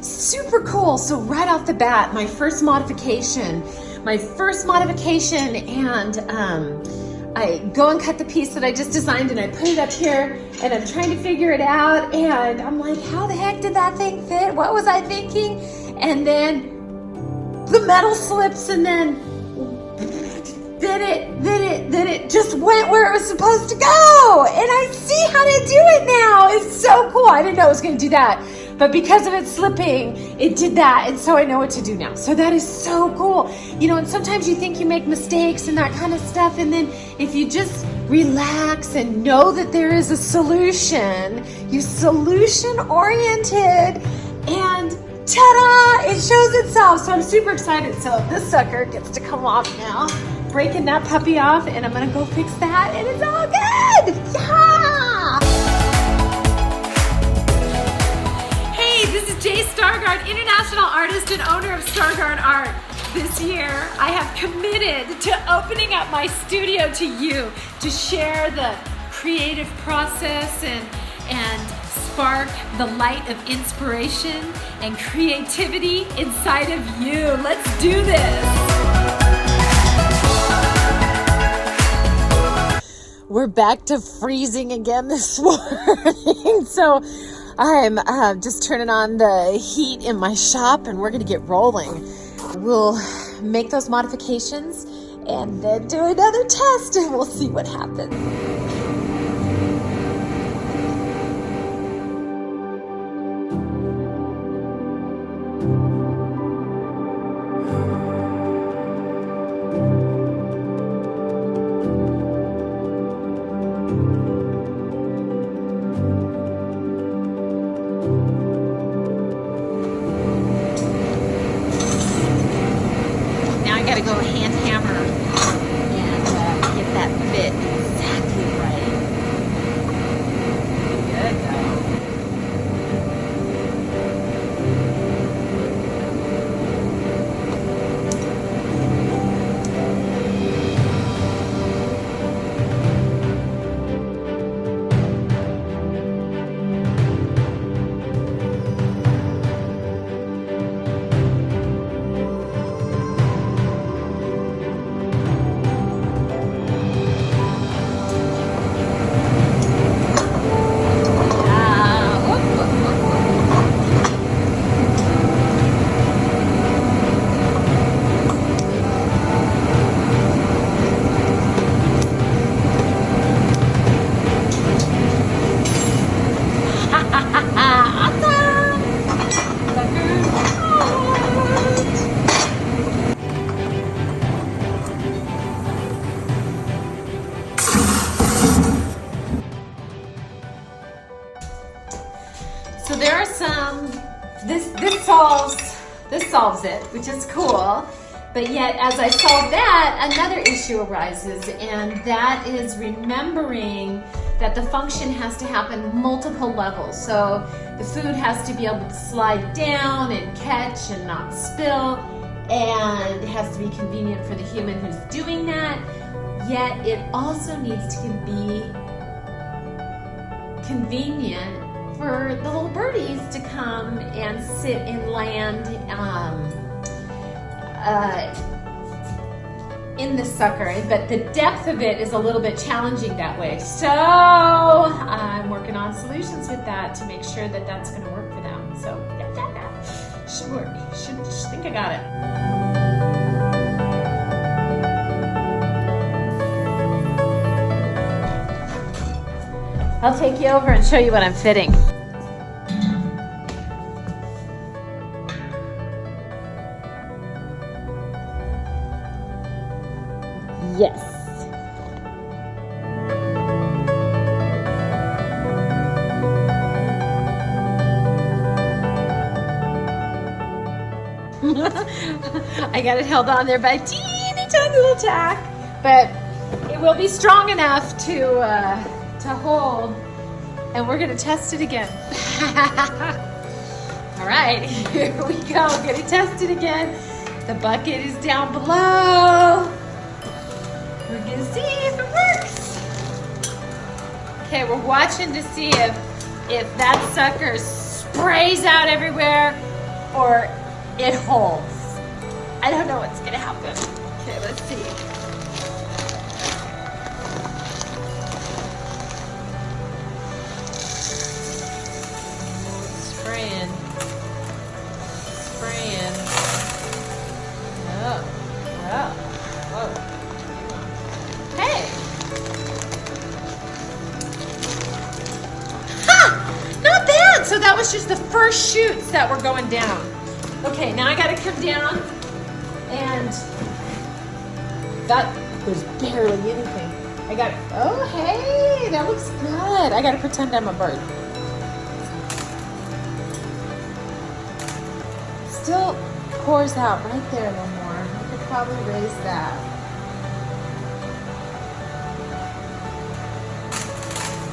super cool. So right off the bat, my first modification, and I go and cut the piece that I just designed and I put it up here and I'm trying to figure it out and I'm like, how the heck did that thing fit? What was I thinking? And then the metal slips and then it just went where it was supposed to go. And I see how to do it now. It's so cool. I didn't know it was going to do that. But because of it slipping, it did that. And so I know what to do now. So that is so cool. You know, and sometimes you think you make mistakes and that kind of stuff. And then if you just relax and know that there is a solution, you solution oriented and ta-da, it shows itself. So I'm super excited. So this sucker gets to come off now. Breaking that puppy off and I'm gonna go fix that and it's all good. Yeah! Hey, this is Jay Stargaard, international artist and owner of Stargaard Art. This year, I have committed to opening up my studio to you to share the creative process and spark the light of inspiration and creativity inside of you. Let's do this. We're back to freezing again this morning. So I'm just turning on the heat in my shop and we're gonna get rolling. We'll make those modifications and then do another test and we'll see what happens. Gotta go hand hammer and get that fit exactly right. Good though. So there are some, this solves it, which is cool. But yet, as I solve that, another issue arises, and that is remembering that the function has to happen multiple levels. So the food has to be able to slide down and catch and not spill, and it has to be convenient for the human who's doing that. Yet it also needs to be convenient for the little birdies to come and sit and land in the sucker. But the depth of it is a little bit challenging that way. So I'm working on solutions with that to make sure that that's going to work for them. So should work. Should think I got it. I'll take you over and show you what I'm fitting. Yes. I got it held on there by a teeny tiny little tack, but it will be strong enough to hold, and we're gonna test it again. All right, here we go, gonna test it again. The bucket is down below. We're gonna see if it works. Okay, we're watching to see if that sucker sprays out everywhere it holds. I don't know what's gonna happen. Okay, let's see. Spraying. Oh, whoa. Hey. Ha! Not bad. So that was just the first shoots that were going down. Okay, now I gotta come down, and that was barely anything. Oh hey, that looks good. I gotta pretend I'm a bird. Still pours out right there a little more. I could probably raise that.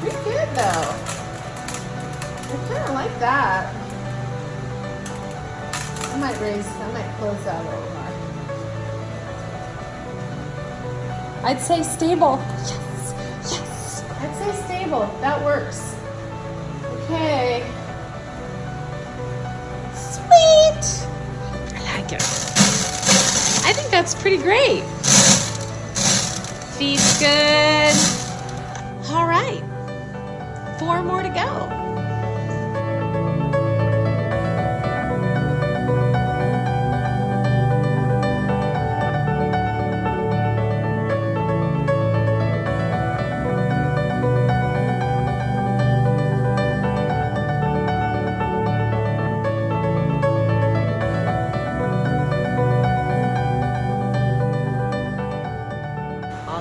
Pretty good though. I kind of like that. I might close that a little more. I'd say stable. Yes, yes. I'd say stable. That works. Okay. Sweet. I like it. I think that's pretty great. Feed's good. All right. 4 more to go.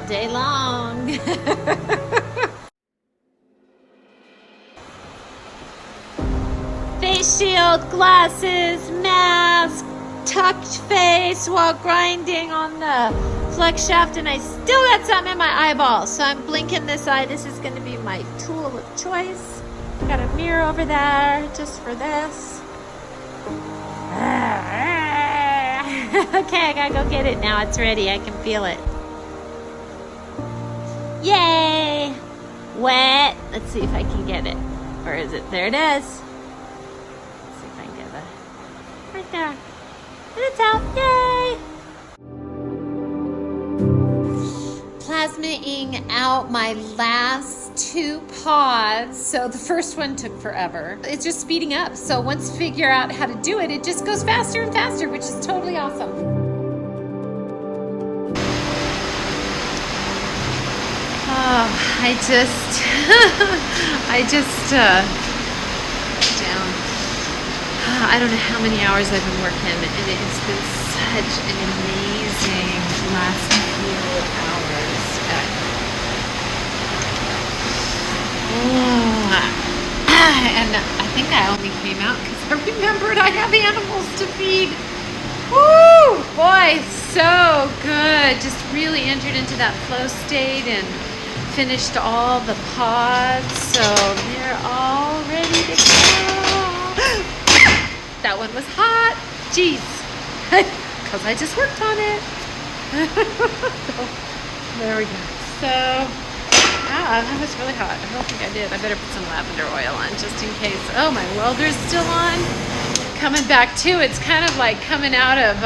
Day long. Face shield, glasses, mask, tucked face while grinding on the flex shaft, and I still got something in my eyeball, so I'm blinking this eye. This is going to be my tool of choice. Got a mirror over there just for this. Okay, I gotta go get it now. It's ready. I can feel it. Yay! Wet. Let's see if I can get it. Or is it? There it is. Let's see if I can get it. Right there. And it's out. Yay! Plasmaing out my last 2 pods. So the first one took forever. It's just speeding up. So once you figure out how to do it, it just goes faster and faster, which is totally awesome. Oh, I don't know how many hours I've been working, and it's been such an amazing last few hours. And I think I only came out because I remembered I have animals to feed. Woo! Boy, so good. Just really entered into that flow state and finished all the pods, so they're all ready to go. That one was hot. Jeez. Because I just worked on it. So, there we go. So, that was really hot. I don't think I did. I better put some lavender oil on just in case. Oh, my welder's still on. Coming back too. It's kind of like coming out of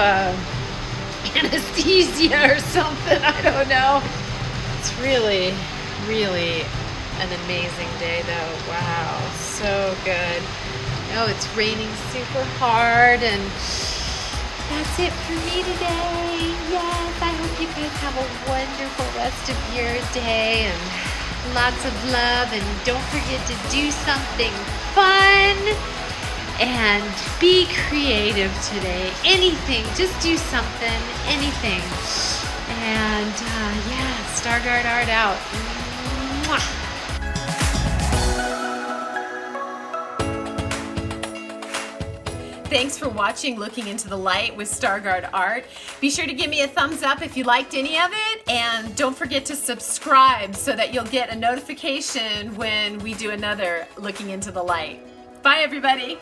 anesthesia or something. I don't know. It's really an amazing day though. Wow, so good. Oh, it's raining super hard, and that's it for me today. Yes, I hope you guys have a wonderful rest of your day and lots of love, and don't forget to do something fun and be creative today. Anything, just do something, anything. And yeah, Stargaard Art out. Mwah. Thanks for watching Looking Into the Light with Stargaard Art. Be sure to give me a thumbs up if you liked any of it, and don't forget to subscribe so that you'll get a notification when we do another Looking Into the Light. Bye everybody.